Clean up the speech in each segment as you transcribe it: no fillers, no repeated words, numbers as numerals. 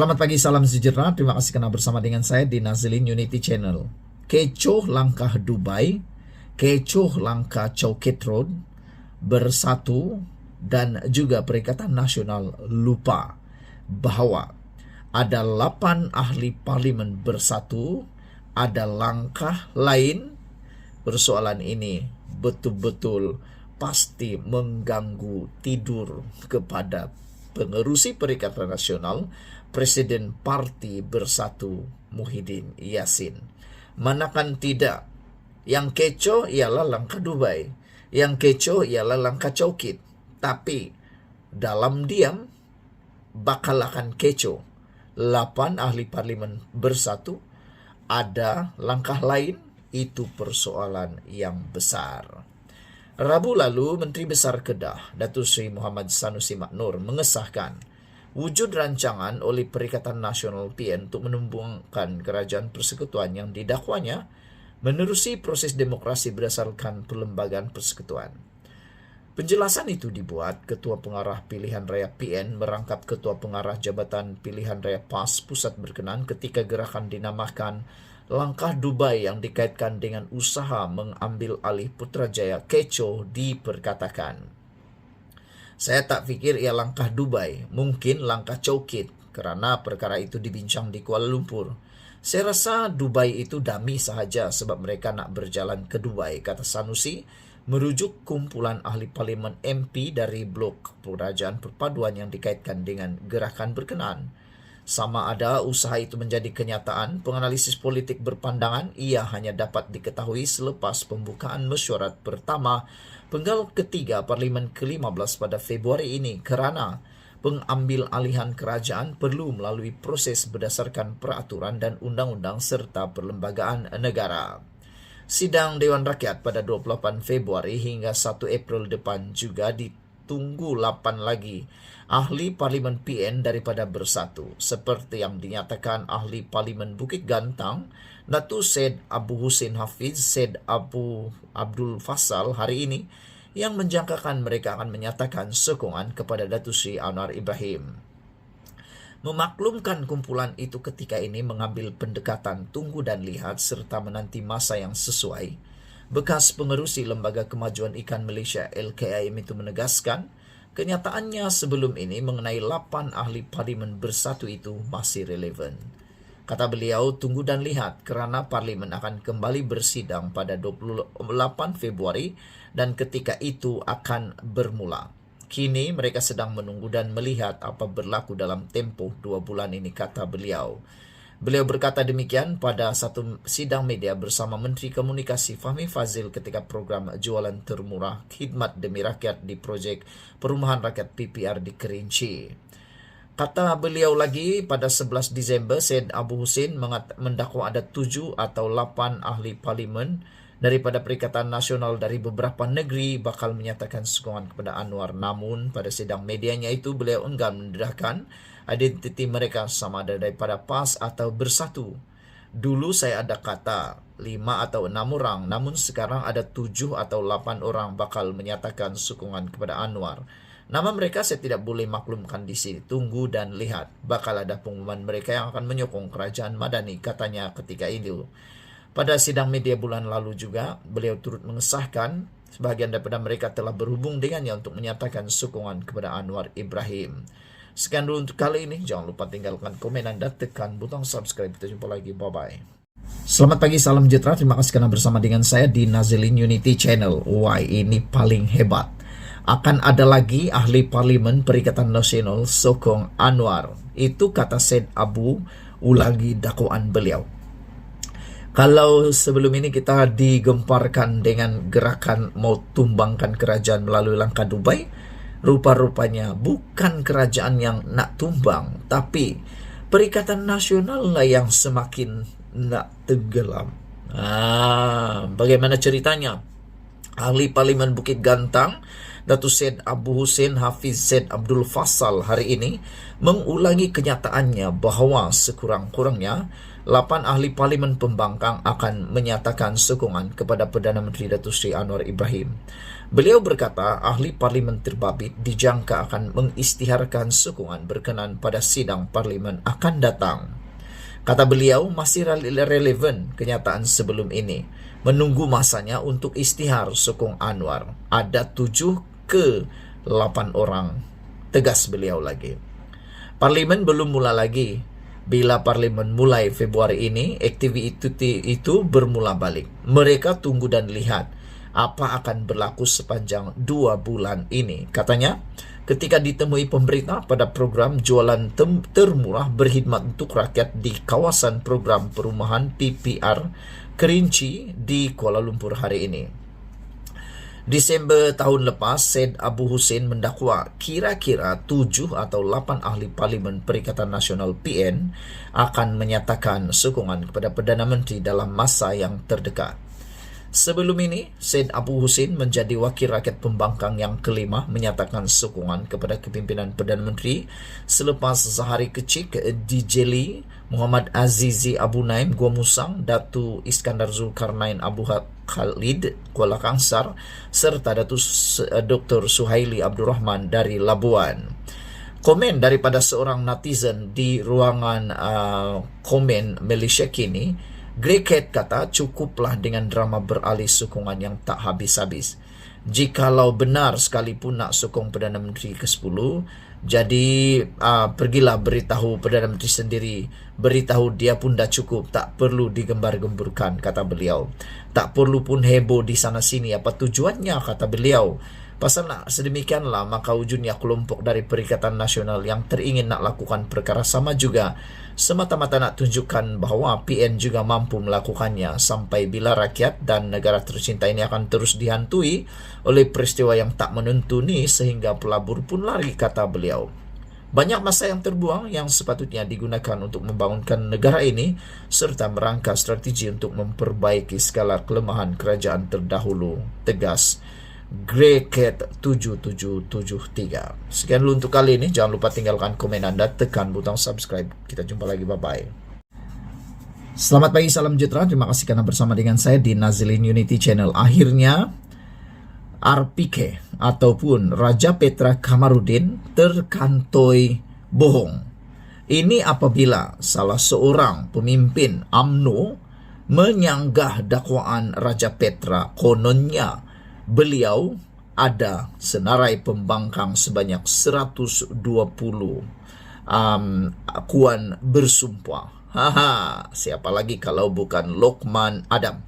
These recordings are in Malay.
Selamat pagi, salam sejahtera. Terima kasih kerana bersama dengan saya di Nazilin Unity Channel. Kecoh langkah Dubai, kecoh langkah Chowkit Road, bersatu dan juga Perikatan Nasional lupa bahawa ada 8 ahli parlimen bersatu, ada langkah lain. Persoalan ini betul-betul pasti mengganggu tidur kepada pengerusi Perikatan Nasional, Presiden Parti Bersatu Muhyiddin Yassin. Manakan tidak, yang kecoh ialah langkah Dubai, yang kecoh ialah langkah Chowkit. Tapi dalam diam bakal akan kecoh. 8 ahli parlimen bersatu, ada langkah lain, itu persoalan yang besar. Rabu lalu, Menteri Besar Kedah, Datuk Seri Muhammad Sanusi Maknur mengesahkan wujud rancangan oleh Perikatan Nasional PN untuk menumbangkan Kerajaan Persekutuan yang didakwanya menerusi proses demokrasi berdasarkan Perlembagaan Persekutuan. Penjelasan itu dibuat Ketua Pengarah Pilihan Raya PN merangkap Ketua Pengarah Jabatan Pilihan Raya PAS Pusat berkenan ketika gerakan dinamakan Langkah Dubai yang dikaitkan dengan usaha mengambil alih Putrajaya kecoh diperkatakan. Saya tak fikir ia langkah Dubai, mungkin langkah Chowkit kerana perkara itu dibincang di Kuala Lumpur. Saya rasa Dubai itu dummy sahaja sebab mereka nak berjalan ke Dubai, kata Sanusi, merujuk kumpulan ahli parlimen MP dari blok Kerajaan Perpaduan yang dikaitkan dengan gerakan berkenaan. Sama ada usaha itu menjadi kenyataan, penganalisis politik berpandangan ia hanya dapat diketahui selepas pembukaan mesyuarat pertama penggal ketiga Parlimen ke-15 pada Februari ini kerana pengambil alihan kerajaan perlu melalui proses berdasarkan peraturan dan undang-undang serta perlembagaan negara. Sidang Dewan Rakyat pada 28 Februari hingga 1 April depan juga ditunggu 8 lagi ahli parlimen PN daripada bersatu, seperti yang dinyatakan ahli parlimen Bukit Gantang, Datuk Syed Abu Hussein Hafiz, Syed Abdul Fassal hari ini, yang menjangkakan mereka akan menyatakan sokongan kepada Datuk Seri Anwar Ibrahim. Memaklumkan kumpulan itu ketika ini mengambil pendekatan tunggu dan lihat serta menanti masa yang sesuai. Bekas pengerusi Lembaga Kemajuan Ikan Malaysia LKIM itu menegaskan, kenyataannya sebelum ini mengenai 8 ahli parlimen bersatu itu masih relevan. Kata beliau, tunggu dan lihat kerana parlimen akan kembali bersidang pada 28 Februari dan ketika itu akan bermula. Kini mereka sedang menunggu dan melihat apa berlaku dalam tempoh 2 bulan ini, kata beliau. Beliau berkata demikian pada satu sidang media bersama Menteri Komunikasi Fahmi Fazil ketika program jualan termurah khidmat demi rakyat di projek Perumahan Rakyat PPR di Kerinci. Kata beliau lagi, pada 11 Disember, Syed Abu Hussein mendakwa ada 7 atau 8 ahli parlimen daripada Perikatan Nasional dari beberapa negeri bakal menyatakan sokongan kepada Anwar. Namun, pada sidang medianya itu, beliau enggan mendedahkan identiti mereka sama ada daripada PAS atau bersatu. Dulu saya ada kata 5 atau 6 orang, namun sekarang ada 7 atau 8 orang bakal menyatakan sokongan kepada Anwar. Nama mereka saya tidak boleh maklumkan di sini. Tunggu dan lihat. Bakal ada pengumuman mereka yang akan menyokong kerajaan Madani, katanya ketika itu. Pada sidang media bulan lalu juga, beliau turut mengesahkan sebahagian daripada mereka telah berhubung dengannya untuk menyatakan sokongan kepada Anwar Ibrahim. Sekian dulu untuk kali ini. Jangan lupa tinggalkan komen dan tekan butang subscribe. Kita jumpa lagi. Bye-bye. Selamat pagi, salam sejahtera. Terima kasih kerana bersama dengan saya di Nazilin Unity Channel. Wah, ini paling hebat. Akan ada lagi ahli parlimen Perikatan Nasional sokong Anwar. Itu kata Syed Abu ulangi dakwaan beliau. Kalau sebelum ini kita digemparkan dengan gerakan mau tumbangkan kerajaan melalui langkah Dubai, rupa-rupanya bukan kerajaan yang nak tumbang, tapi Perikatan Nasional lah yang semakin nak tenggelam. Bagaimana ceritanya? Ahli Parlimen Bukit Gantang, Datuk Syed Abu Hussein Hafiz, Syed Abdul Fassal hari ini mengulangi kenyataannya bahawa sekurang-kurangnya 8 ahli parlimen pembangkang akan menyatakan sokongan kepada Perdana Menteri Datuk Seri Anwar Ibrahim. Beliau berkata ahli parlimen terbabit dijangka akan mengisytiharkan sokongan berkenaan pada sidang parlimen akan datang. Kata beliau, masih relevan kenyataan sebelum ini. Menunggu masanya untuk isytihar sokong Anwar. Ada 7 ke 8 orang. Tegas beliau lagi. Parlimen belum mula lagi. Bila parlimen mulai Februari ini, aktiviti itu bermula balik. Mereka tunggu dan lihat apa akan berlaku sepanjang 2 bulan ini. Katanya, ketika ditemui pemberita pada program jualan termurah berkhidmat untuk rakyat di kawasan program perumahan PPR Kerinci di Kuala Lumpur hari ini. Disember tahun lepas, Syed Abu Hussein mendakwa kira-kira 7 atau 8 ahli parlimen Perikatan Nasional PN akan menyatakan sokongan kepada Perdana Menteri dalam masa yang terdekat. Sebelum ini, Syed Abu Hussein menjadi wakil rakyat pembangkang yang kelima menyatakan sokongan kepada kepimpinan Perdana Menteri selepas Zahari Kecik di Jeli, Muhammad Azizi Abu Naim Gua Musang, Datu Iskandar Zulkarnain Abu Khalid Kuala Kangsar serta Datu Dr. Suhaili Abdul Rahman dari Labuan. Komen daripada seorang netizen di ruangan komen Malaysia Kini, Grey Cat kata cukuplah dengan drama beralih sokongan yang tak habis-habis. Jikalau benar sekalipun nak sokong Perdana Menteri ke-10, jadi pergilah beritahu Perdana Menteri sendiri. Beritahu dia pun dah cukup, tak perlu digembar-gemburkan, kata beliau. Tak perlu pun heboh di sana-sini. Apa tujuannya, kata beliau. Pasal nak sedemikianlah, maka ujungnya kelompok dari Perikatan Nasional yang teringin nak lakukan perkara sama juga semata-mata nak tunjukkan bahawa PN juga mampu melakukannya sampai bila rakyat dan negara tercinta ini akan terus dihantui oleh peristiwa yang tak menentu ni sehingga pelabur pun lari, kata beliau. Banyak masa yang terbuang yang sepatutnya digunakan untuk membangunkan negara ini serta merangka strategi untuk memperbaiki segala kelemahan kerajaan terdahulu, tegas Grey Cat 7773. Sekian dulu untuk kali ini. Jangan lupa tinggalkan komen anda, tekan butang subscribe. Kita jumpa lagi, bye-bye. Selamat pagi, salam sejahtera. Terima kasih karena bersama dengan saya di Nazilin Unity Channel. Akhirnya RPK ataupun Raja Petra Kamarudin terkantoi bohong. Ini apabila salah seorang pemimpin UMNO menyanggah dakwaan Raja Petra. Kononnya beliau ada senarai pembangkang sebanyak 120 akuan bersumpah. Siapa lagi kalau bukan Lokman Adam.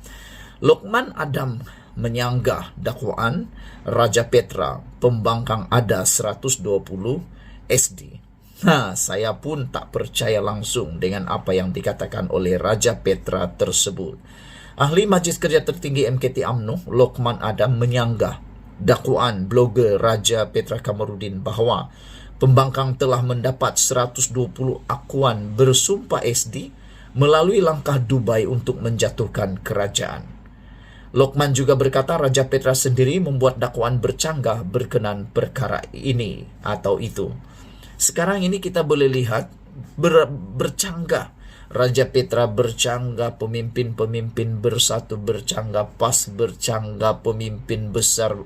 Lokman Adam menyanggah dakwaan Raja Petra pembangkang ada 120 SD. Saya pun tak percaya langsung dengan apa yang dikatakan oleh Raja Petra tersebut. Ahli Majlis Kerja Tertinggi MKT UMNO, Lokman Adam menyanggah dakwaan blogger Raja Petra Kamarudin bahawa pembangkang telah mendapat 120 akuan bersumpah SD melalui langkah Dubai untuk menjatuhkan kerajaan. Lokman juga berkata Raja Petra sendiri membuat dakwaan bercanggah berkenaan perkara ini atau itu. Sekarang ini kita boleh lihat bercanggah. Raja Petra bercanggah, pemimpin-pemimpin bersatu bercanggah, PAS bercanggah, pemimpin besar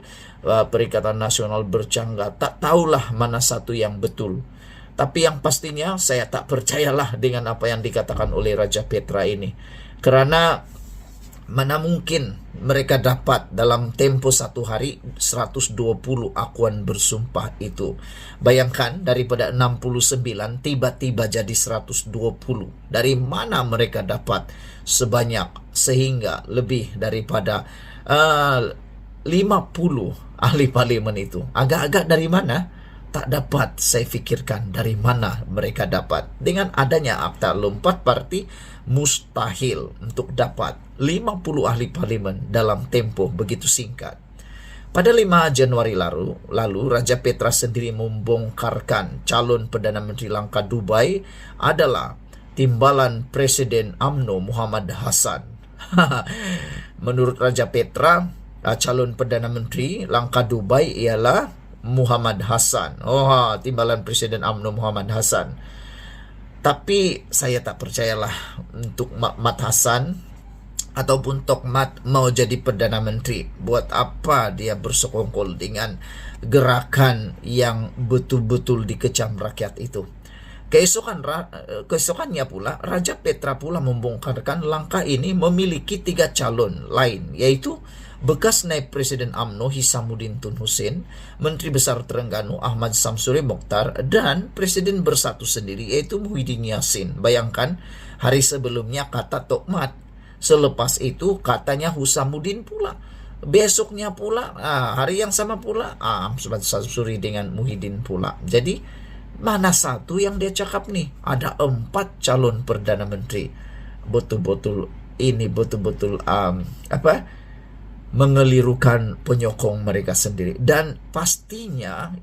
Perikatan Nasional bercanggah. Tak tahulah mana satu yang betul. Tapi yang pastinya saya tak percayalah dengan apa yang dikatakan oleh Raja Petra ini. Karena mana mungkin mereka dapat dalam tempo satu hari 120 akuan bersumpah itu. Bayangkan daripada 69 tiba-tiba jadi 120. Dari mana mereka dapat sebanyak sehingga lebih daripada 50 ahli parlimen itu? Agak-agak dari mana? Tak dapat saya fikirkan dari mana mereka dapat. Dengan adanya akta lompat parti, mustahil untuk dapat 50 ahli parlimen dalam tempoh begitu singkat. Pada 5 Januari lalu, Raja Petra sendiri membongkarkan calon Perdana Menteri Langkah Dubai adalah timbalan Presiden UMNO Muhammad Hassan. Menurut Raja Petra, calon Perdana Menteri Langkah Dubai ialah Muhammad Hassan. Timbalan Presiden UMNO Muhammad Hassan. Tapi saya tak percayalah untuk Mat Hasan ataupun Tok Mat mau jadi Perdana Menteri. Buat apa dia bersekongkol dengan gerakan yang betul-betul dikecam rakyat itu? Keesokannya pula, Raja Petra pula membongkarkan langkah ini memiliki 3 calon lain, yaitu bekas Naib Presiden UMNO Hisamuddin Tun Hussein, Menteri Besar Terengganu Ahmad Samsuri Mokhtar, dan Presiden Bersatu sendiri yaitu Muhyiddin Yassin. Bayangkan, hari sebelumnya kata Tok Mat, selepas itu katanya Husamuddin pula, besoknya pula, hari yang sama pula Ahmad Samsuri dengan Muhyiddin pula. Jadi mana satu yang dia cakap nih? Ada 4 calon Perdana Menteri. Betul-betul ini betul-betul mengelirukan penyokong mereka sendiri. Dan pastinya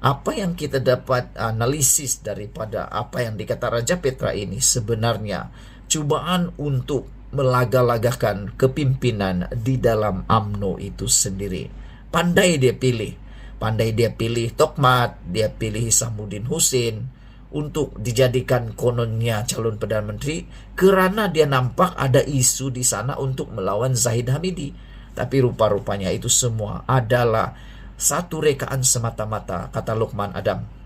apa yang kita dapat analisis daripada apa yang dikata Raja Petra ini sebenarnya cobaan untuk melaga-lagakan kepimpinan di dalam UMNO itu sendiri. Pandai dia pilih Tok Mat, dia pilih Hisamuddin Hussein untuk dijadikan kononnya calon Perdana Menteri karena dia nampak ada isu di sana untuk melawan Zahid Hamidi. Tapi rupa-rupanya itu semua adalah satu rekaan semata-mata, kata Lokman Adam.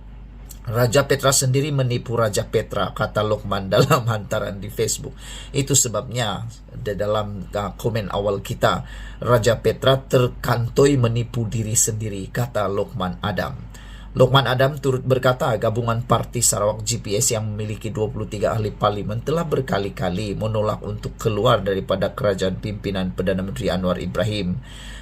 Raja Petra sendiri menipu Raja Petra, kata Lokman dalam hantaran di Facebook. Itu sebabnya di dalam komen awal kita, Raja Petra terkantoi menipu diri sendiri, kata Lokman Adam. Lokman Adam turut berkata gabungan Parti Sarawak GPS yang memiliki 23 ahli parlimen telah berkali-kali menolak untuk keluar daripada kerajaan pimpinan Perdana Menteri Anwar Ibrahim.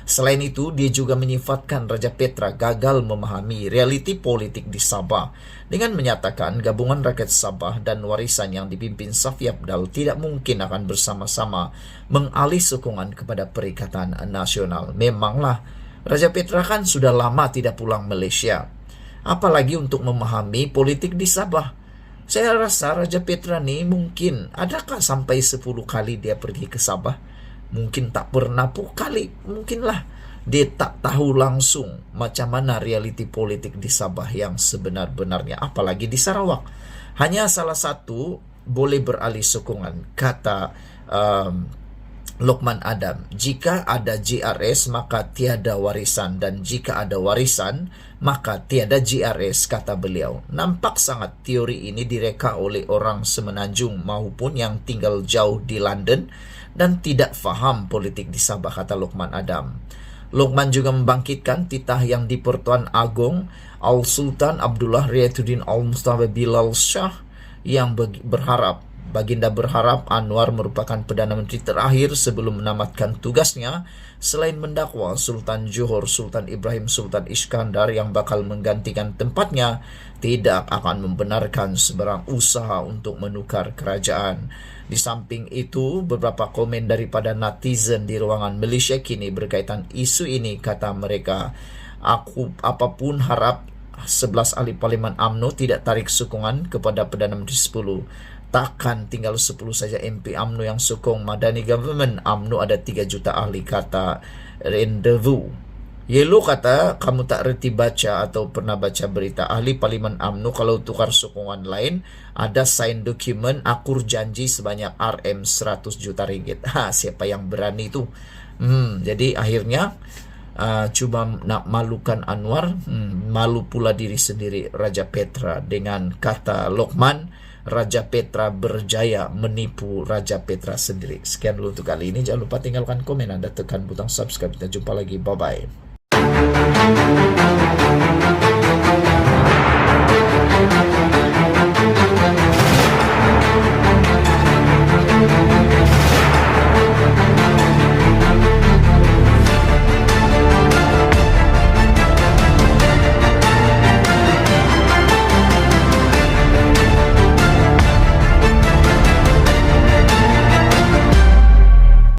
Selain itu, dia juga menyifatkan Raja Petra gagal memahami realiti politik di Sabah dengan menyatakan gabungan rakyat Sabah dan warisan yang dipimpin Safi Abdal tidak mungkin akan bersama-sama mengalih sokongan kepada Perikatan Nasional. Memanglah, Raja Petra kan sudah lama tidak pulang Malaysia. Apalagi untuk memahami politik di Sabah. Saya rasa Raja Petra ni mungkin, adakah sampai 10 kali dia pergi ke Sabah? Mungkin tak pernah pun kali. Mungkinlah dia tak tahu langsung macam mana realiti politik di Sabah yang sebenar-benarnya. Apalagi di Sarawak. Hanya salah satu boleh beralih sokongan, kata Lokman Adam. Jika ada GRS maka tiada warisan, dan jika ada warisan maka tiada GRS, kata beliau. Nampak sangat teori ini direka oleh orang semenanjung maupun yang tinggal jauh di London dan tidak faham politik di Sabah, kata Lokman Adam. Lokman juga membangkitkan titah yang di-Pertuan Agong Al-Sultan Abdullah Riyatuddin Al-Mustafa Bilal Shah yang Baginda berharap Anwar merupakan Perdana Menteri terakhir sebelum menamatkan tugasnya, selain mendakwa Sultan Johor Sultan Ibrahim Sultan Iskandar yang bakal menggantikan tempatnya tidak akan membenarkan sebarang usaha untuk menukar kerajaan. Di samping itu, beberapa komen daripada netizen di ruangan Malaysia kini berkaitan isu ini, kata mereka, "Aku apapun harap 11 ahli parlimen UMNO tidak tarik sokongan kepada Perdana Menteri 10. Takkan tinggal 10 saja MP UMNO yang sokong Madani Government. UMNO ada 3 juta ahli, kata Rendezvous. Yellow kata, kamu tak reti baca atau pernah baca berita ahli parlimen UMNO kalau tukar sokongan lain ada sign dokumen akur janji sebanyak RM 100 juta ringgit. Siapa yang berani itu? Jadi akhirnya cuba nak malukan Anwar, malu pula diri sendiri Raja Petra. Dengan kata Lokman, Raja Petra berjaya menipu Raja Petra sendiri. Sekian dulu untuk kali ini. Jangan lupa tinggalkan komen Anda, tekan butang subscribe. Kita jumpa lagi. Bye-bye.